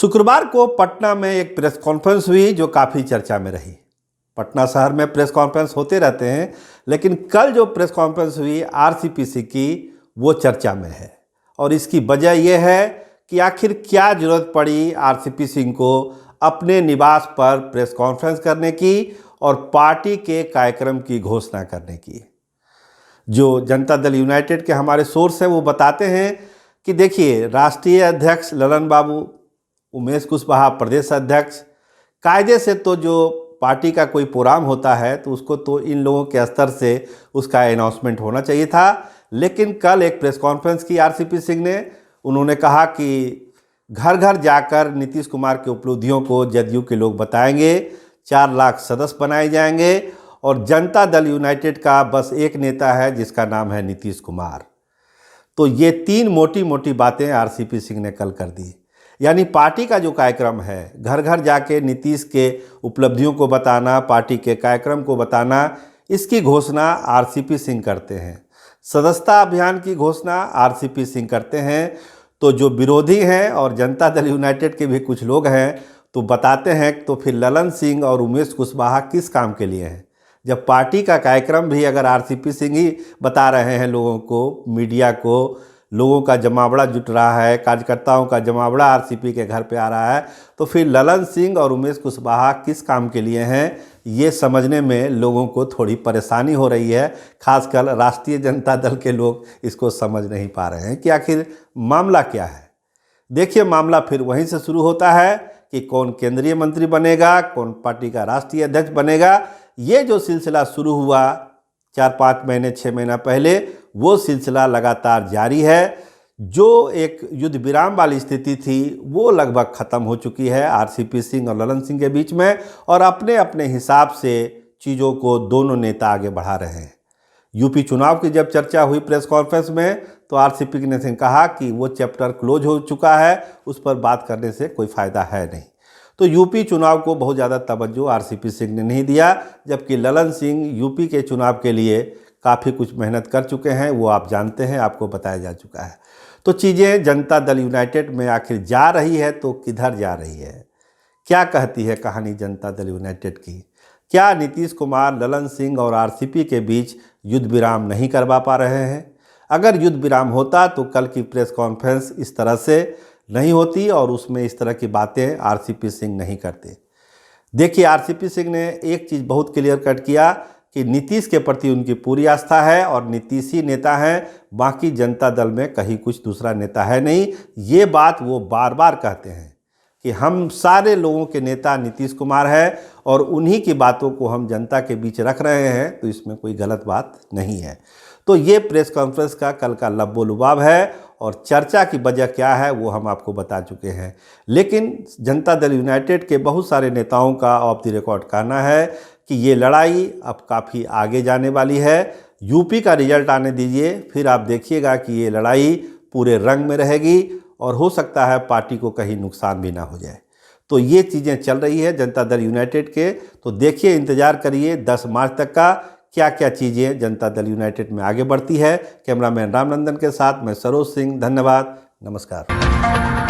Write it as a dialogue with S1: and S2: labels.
S1: शुक्रवार को पटना में एक प्रेस कॉन्फ्रेंस हुई जो काफ़ी चर्चा में रही। पटना शहर में प्रेस कॉन्फ्रेंस होते रहते हैं, लेकिन कल जो प्रेस कॉन्फ्रेंस हुई आरसीपीसी की वो चर्चा में है। और इसकी वजह यह है कि आखिर क्या ज़रूरत पड़ी आरसीपी को अपने निवास पर प्रेस कॉन्फ्रेंस करने की और पार्टी के कार्यक्रम की घोषणा करने की। जो जनता दल यूनाइटेड के हमारे सोर्स हैं वो बताते हैं कि देखिए, राष्ट्रीय अध्यक्ष ललन बाबू, उमेश कुशवाहा प्रदेश अध्यक्ष, कायदे से तो जो पार्टी का कोई प्रोग्राम होता है तो उसको तो इन लोगों के स्तर से उसका अनाउंसमेंट होना चाहिए था। लेकिन कल एक प्रेस कॉन्फ्रेंस की आरसीपी सिंह ने, उन्होंने कहा कि घर घर जाकर नीतीश कुमार की उपलब्धियों को जदयू के लोग बताएंगे, 4 लाख सदस्य बनाए जाएंगे और जनता दल यूनाइटेड का बस एक नेता है जिसका नाम है नीतीश कुमार। तो ये 3 मोटी मोटी बातें आरसीपी सिंह ने कल कर दी। यानी पार्टी का जो कार्यक्रम है, घर घर जाके नीतीश के उपलब्धियों को बताना, पार्टी के कार्यक्रम को बताना, इसकी घोषणा आरसीपी सिंह करते हैं। सदस्यता अभियान की घोषणा आरसीपी सिंह करते हैं। तो जो विरोधी हैं और जनता दल यूनाइटेड के भी कुछ लोग हैं तो बताते हैं तो फिर ललन सिंह और उमेश कुशवाहा किस काम के लिए हैं, जब पार्टी का कार्यक्रम भी अगर आरसीपी सिंह ही बता रहे हैं लोगों को, मीडिया को, लोगों का जमावड़ा जुट रहा है, कार्यकर्ताओं का जमावड़ा आरसीपी के घर पे आ रहा है, तो फिर ललन सिंह और उमेश कुशवाहा किस काम के लिए हैं, ये समझने में लोगों को थोड़ी परेशानी हो रही है। खासकर राष्ट्रीय जनता दल के लोग इसको समझ नहीं पा रहे हैं कि आखिर मामला क्या है। देखिए, मामला फिर वहीं से शुरू होता है कि कौन केंद्रीय मंत्री बनेगा, कौन पार्टी का राष्ट्रीय अध्यक्ष बनेगा। ये जो सिलसिला शुरू हुआ 4-5 महीने 6 महीना पहले, वो सिलसिला लगातार जारी है। जो एक युद्ध विराम वाली स्थिति थी वो लगभग ख़त्म हो चुकी है आरसीपी सिंह और ललन सिंह के बीच में, और अपने अपने हिसाब से चीज़ों को दोनों नेता आगे बढ़ा रहे हैं। यूपी चुनाव की जब चर्चा हुई प्रेस कॉन्फ्रेंस में तो आरसीपी ने कहा कि वो चैप्टर क्लोज हो चुका है, उस पर बात करने से कोई फ़ायदा है नहीं। तो यूपी चुनाव को बहुत ज़्यादा तवज्जो आरसीपी सिंह ने नहीं दिया, जबकि ललन सिंह यूपी के चुनाव के लिए काफ़ी कुछ मेहनत कर चुके हैं, वो आप जानते हैं, आपको बताया जा चुका है। तो चीज़ें जनता दल यूनाइटेड में आखिर जा रही है तो किधर जा रही है, क्या कहती है कहानी जनता दल यूनाइटेड की? क्या नीतीश कुमार, ललन सिंह और आरसीपी के बीच युद्ध विराम नहीं करवा पा रहे हैं? अगर युद्ध विराम होता तो कल की प्रेस कॉन्फ्रेंस इस तरह से नहीं होती और उसमें इस तरह की बातें आरसीपी सिंह नहीं करते। देखिए, आरसीपी सिंह ने एक चीज़ बहुत क्लियर कट किया कि नीतीश के प्रति उनकी पूरी आस्था है और नीतीश ही नेता हैं, बाकी जनता दल में कहीं कुछ दूसरा नेता है नहीं। ये बात वो बार बार कहते हैं कि हम सारे लोगों के नेता नीतीश कुमार है और उन्हीं की बातों को हम जनता के बीच रख रहे हैं, तो इसमें कोई गलत बात नहीं है। तो ये प्रेस कॉन्फ्रेंस का कल का लब्बो लुबाब है और चर्चा की वजह क्या है वो हम आपको बता चुके हैं। लेकिन जनता दल यूनाइटेड के बहुत सारे नेताओं का ऑफ द रिकॉर्ड कहना है कि ये लड़ाई अब काफ़ी आगे जाने वाली है। यूपी का रिजल्ट आने दीजिए, फिर आप देखिएगा कि ये लड़ाई पूरे रंग में रहेगी और हो सकता है पार्टी को कहीं नुकसान भी ना हो जाए। तो ये चीज़ें चल रही है जनता दल यूनाइटेड के। तो देखिए, इंतज़ार करिए 10 मार्च तक का क्या क्या चीज़ें जनता दल यूनाइटेड में आगे बढ़ती है। कैमरामैन रामनंदन के साथ मैं सरोज सिंह, धन्यवाद, नमस्कार।